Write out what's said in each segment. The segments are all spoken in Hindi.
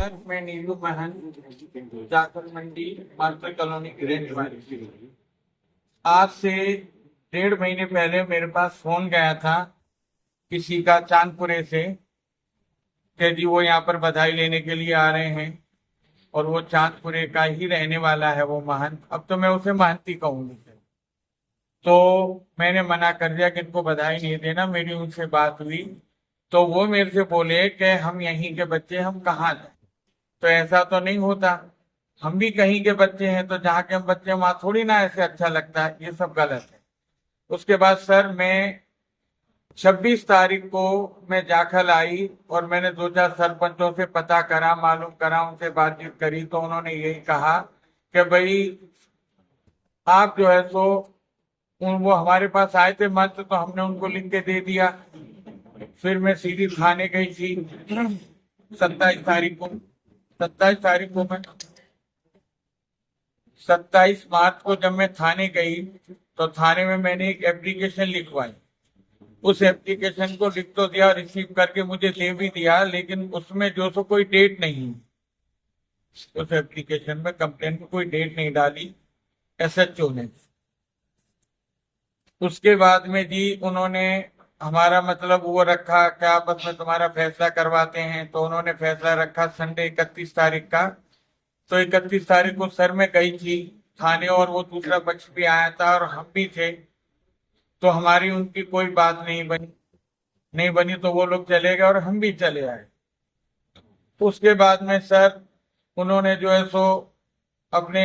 सर मैं नीलू महन जाखल मंडी मास्टर कॉलोनी ग्रेट वाली। आज से 1.5 महीने पहले मेरे पास फोन गया था किसी का चांदपुरे से कि जी वो यहाँ पर बधाई लेने के लिए आ रहे हैं और वो चांदपुरे का ही रहने वाला है वो महंत। अब तो मैं उसे महंती कहूंगी। तो मैंने मना कर दिया कि इनको बधाई नहीं देना। मेरी उनसे बात हुई तो वो मेरे से बोले कि हम यहीं के बच्चे, हम कहाँ जाए। तो ऐसा तो नहीं होता, हम भी कहीं के बच्चे हैं, तो जहाँ के हम बच्चे हैं वहां थोड़ी ना ऐसे अच्छा लगता है। ये सब गलत है। उसके बाद सर मैं 26 तारीख को मैं जाखल आई और मैंने 2-4 सरपंचों से पता करा, मालूम करा, उनसे बातचीत करी तो उन्होंने यही कहा कि भाई आप जो है सो वो हमारे पास आए थे मत, तो हमने उनको लिख के दे दिया। फिर मैं सीधी थाने गई थी 27 तारीख को। 27 तारीख को मैं 27 मार्च को जब मैं थाने गई तो थाने में मैंने एक एप्लीकेशन लिखवाई। उस एप्लीकेशन को लिख तो दिया, रिसीव करके मुझे दे भी दिया, लेकिन उसमें जो सो कोई डेट नहीं। उस एप्लीकेशन में कंप्लेन को कोई डेट नहीं डाली एसएचओ ने। उसके बाद में जी उन्होंने हमारा मतलब वो रखा क्या आपस में तुम्हारा फैसला करवाते हैं, तो उन्होंने फैसला रखा संडे 31 तारीख का। तो 31 तारीख को सर मैं गई थी थाने और वो दूसरा पक्ष भी आया था और हम भी थे। तो हमारी उनकी कोई बात नहीं बनी तो वो लोग चले गए और हम भी चले आए। उसके बाद में सर उन्होंने जो है सो अपने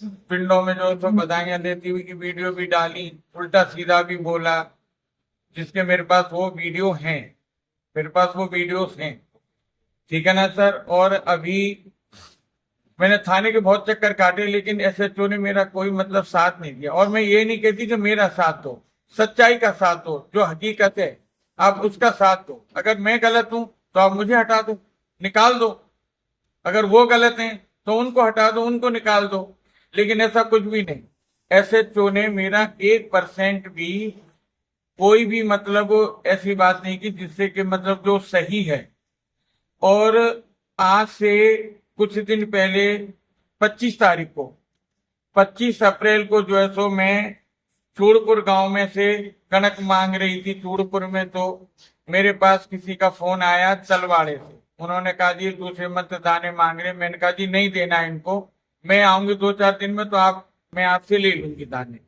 पिंडों में जो है सो बधाइयां देती हुई की वीडियो भी डाली, उल्टा सीधा भी बोला, जिसके मेरे पास वो वीडियो हैं। मेरे पास वो वीडियोस हैं, ठीक है ना सर। और अभी मैंने थाने के बहुत चक्कर काटे लेकिन एसएचओ ने मेरा कोई मतलब साथ नहीं दिया। और मैं ये नहीं कहती कि मेरा साथ दो, सच्चाई का साथ दो, जो हकीकत है आप उसका साथ दो। अगर मैं गलत हूं तो आप मुझे हटा दो, निकाल दो। अगर वो गलत हैं तो उनको हटा दो, उनको निकाल दो। लेकिन ऐसा कुछ भी नहीं। एसएचओ ने मेरा 1% भी कोई भी मतलब ऐसी बात नहीं की जिससे कि मतलब जो सही है। और आज से कुछ दिन पहले 25 तारीख को 25 अप्रैल को जो है सो मैं चूड़पुर गांव में से कणक मांग रही थी चूड़पुर में। तो मेरे पास किसी का फोन आया तलवाड़े से। उन्होंने कहा जी दूसरे मत दाने मांग रहे। मैंने कहा जी नहीं देना इनको, मैं आऊंगी 2-4 दिन में तो मैं आपसे ले लूंगी दाने।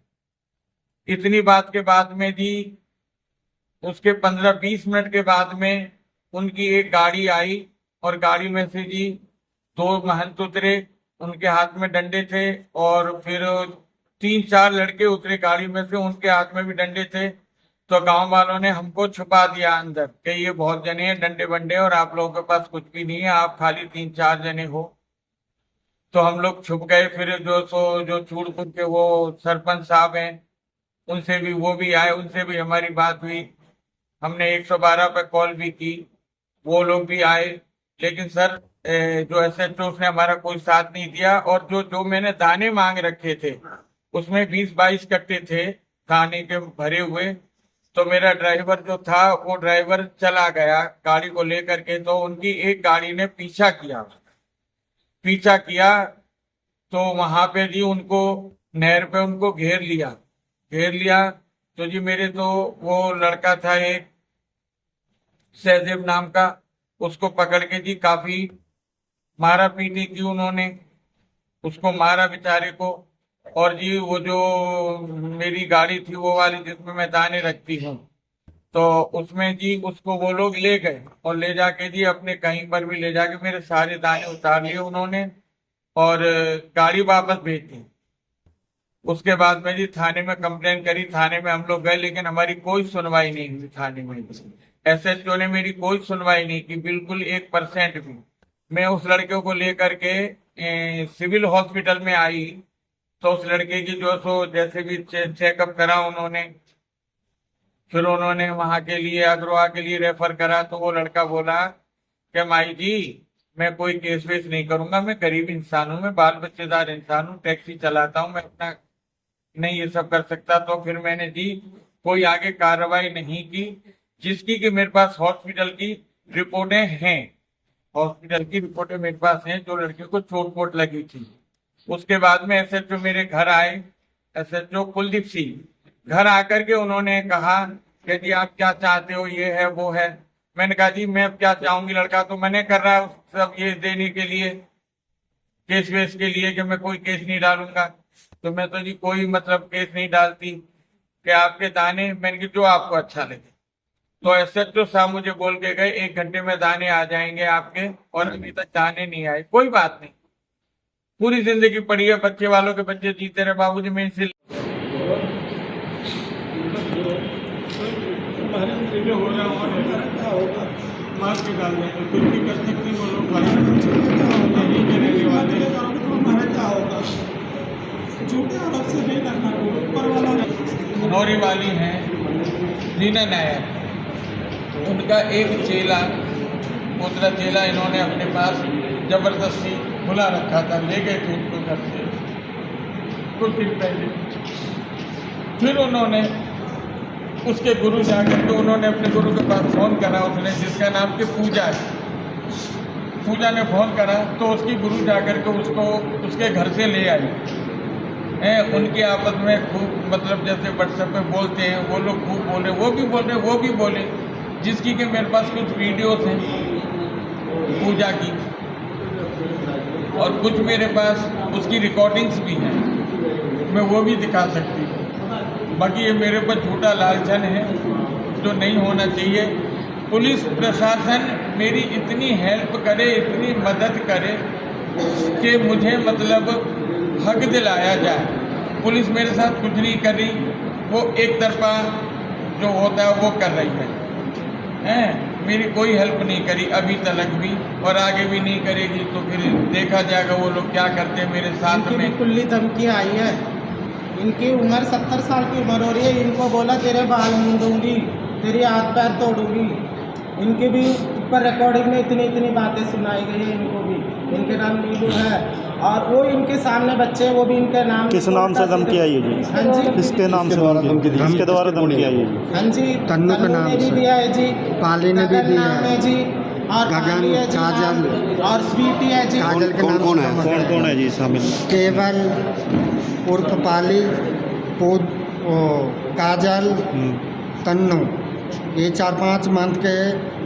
इतनी बात के बाद में जी उसके 15-20 मिनट के बाद में उनकी एक गाड़ी आई और गाड़ी में से जी 2 महंत उतरे, उनके हाथ में डंडे थे। और फिर 3-4 लड़के उतरे गाड़ी में से, उनके हाथ में भी डंडे थे। तो गांव वालों ने हमको छुपा दिया अंदर कि ये बहुत जने हैं डंडे बंडे और आप लोगों के पास कुछ भी नहीं है, आप खाली 3-4 जने हो। तो हम लोग छुप गए। फिर जो चूड़पुर के वो सरपंच साहब हैं उनसे भी, वो भी आए, उनसे भी हमारी बात हुई। हमने 112 पे कॉल भी की, वो लोग भी आए। लेकिन सर जो एसएचओ उसने हमारा कोई साथ नहीं दिया। और जो जो मैंने दाने मांग रखे थे उसमें 20-22 कट्टे थे दाने के भरे हुए। तो मेरा ड्राइवर जो था वो ड्राइवर चला गया गाड़ी को लेकर के। तो उनकी एक गाड़ी ने पीछा किया तो वहां पे जी उनको नहर पे उनको घेर लिया। तो जी मेरे तो वो लड़का था एक सहदेव नाम का, उसको पकड़ के जी काफी मारा पीटी की उन्होंने, उसको मारा बेचारे को। और जी वो जो मेरी गाड़ी थी वो वाली जिसमें मैं दाने रखती हूँ, तो उसमें जी उसको वो लोग ले गए और ले जाके जी अपने कहीं पर भी ले जाके मेरे सारे दाने उतार लिए उन्होंने और गाड़ी वापस भेज दी। उसके बाद में जी थाने में कंप्लेन करी, थाने में हम लोग गए लेकिन हमारी कोई सुनवाई नहीं हुई। थाने में एसएचओ ने मेरी कोई सुनवाई नहीं की, बिल्कुल 1% भी। मैं उस लड़के को लेकर के सिविल हॉस्पिटल में आई तो उस लड़के की जो सो जैसे भी चेकअप करा उन्होंने। फिर उन्होंने वहां के लिए अग्रवा के लिए रेफर करा। तो वो लड़का बोला कि माई जी मैं कोई केस वेस नहीं करूंगा, मैं गरीब इंसान हूँ, मैं बाल बच्चेदार इंसान हूँ, टैक्सी चलाता हूँ, मैं अपना नहीं ये सब कर सकता। तो फिर मैंने जी कोई आगे कार्रवाई नहीं की, जिसकी कि मेरे पास हॉस्पिटल की रिपोर्टें हैं। हॉस्पिटल की रिपोर्टें मेरे पास हैं, जो लड़के को चोट वोट लगी थी। उसके बाद में एसएचओ मेरे घर आए, एसएचओ कुलदीप सिंह घर आकर के उन्होंने कहा कि जी आप क्या चाहते हो, ये है वो है। मैंने कहा जी मैं अब क्या चाहूंगी, लड़का तो मना कर रहा है सब ये देने के लिए, केस वेस के लिए, कि मैं कोई केस नहीं डालूंगा। तो मैं तो जी कोई मतलब केस नहीं डालती, कि आपके दाने, मैंने कहा जो आपको अच्छा लगे। तो एसएचओ साहब मुझे बोल के गए 1 घंटे में दाने आ जाएंगे आपके, और अभी तक दाने नहीं आए। कोई बात नहीं, पूरी जिंदगी पड़ी है, बच्चे वालों के बच्चे जीते रहे बाबूजी, मैं इसे हो रहा होगा मार के डाल देंगे, कुछ भी कर सकती वो लोग नहीं करेंगे वाले। हमारा क्या होगा, झूठे आरोप से नहीं करना, ऊपर वाला नौरी वाली हैं रीना नायर, उनका एक चेला, पोतरा चेला इन्होंने अपने पास जबरदस्ती खुला रखा था, ले गए थे उनको घर से कुछ दिन पहले। फिर उन्होंने उसके गुरु जाकर के उन्होंने अपने गुरु के पास फोन करा, उसने जिसका नाम के पूजा है, पूजा ने फोन करा तो उसकी गुरु जाकर के उसको उसके घर से ले आई हैं। उनके आपस में खूब मतलब जैसे व्हाट्सएप पे बोलते हैं वो लोग, खूब बोले, वो भी बोल रहे वो भी बोले, जिसकी कि मेरे पास कुछ वीडियोस हैं पूजा की, और कुछ मेरे पास उसकी रिकॉर्डिंग्स भी हैं, मैं वो भी दिखा सकती हूँ। बाकी ये मेरे पर झूठा लालचन है जो नहीं होना चाहिए। पुलिस प्रशासन मेरी इतनी हेल्प करे, इतनी मदद करे कि मुझे मतलब हक दिलाया जाए। पुलिस मेरे साथ कुछ नहीं कर रही, वो एक तरफा जो होता है वो कर रही है। मेरी कोई हेल्प नहीं करी अभी तक भी, और आगे भी नहीं करेगी। तो फिर देखा जाएगा वो लोग क्या करते हैं मेरे साथ में। खुली धमकी आई है, इनकी उम्र 70 साल की उम्र हो रही है, इनको बोला तेरे बाल मूंदूंगी, तेरी हाथ पैर तोड़ूंगी। इनके भी ऊपर रिकॉर्डिंग में इतनी बातें सुनाई गई है इनको भी। इनके नाम नीलू है, और वो इनके सामने बच्चे, वो भी इनके नाम। किस नाम से धमकी आई है जी? हाँ जी, किसके नाम से धमकी दी? किसके द्वारा धमकी आई है जी? हाँ जी, तन्नू का नाम भी दिया है जी, पाली ने भी दिया है जी, और गगन, काजल और स्वीटी है जी। काजल के नाम कौन है जी शामिल? केवल उर्फ पाली, काजल, तन्नू, ये 4-5 मंथ के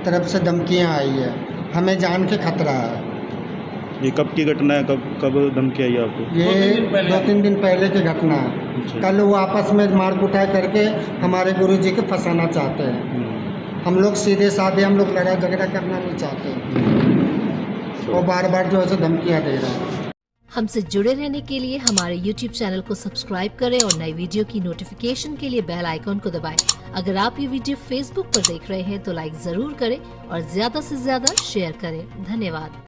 तरफ से धमकियाँ आई है, हमें जान के खतरा है। ये कब की घटना है? कब धमकी आई आपको? ये 2-3 दिन पहले की घटना है। कल वो आपस में मार कुटाई करके हमारे गुरुजी को फंसाना चाहते हैं। हम लोग सीधे साधे, हम लोग लड़ाई झगड़ा करना नहीं चाहते, वो बार बार जो है धमकियाँ दे रहे हैं। हमसे जुड़े रहने के लिए हमारे YouTube चैनल को सब्सक्राइब करें और नई वीडियो की नोटिफिकेशन के लिए बेल आइकॉन को दबाएं। अगर आप ये वीडियो Facebook पर देख रहे हैं तो लाइक जरूर करें और ज्यादा से ज्यादा शेयर करें। धन्यवाद।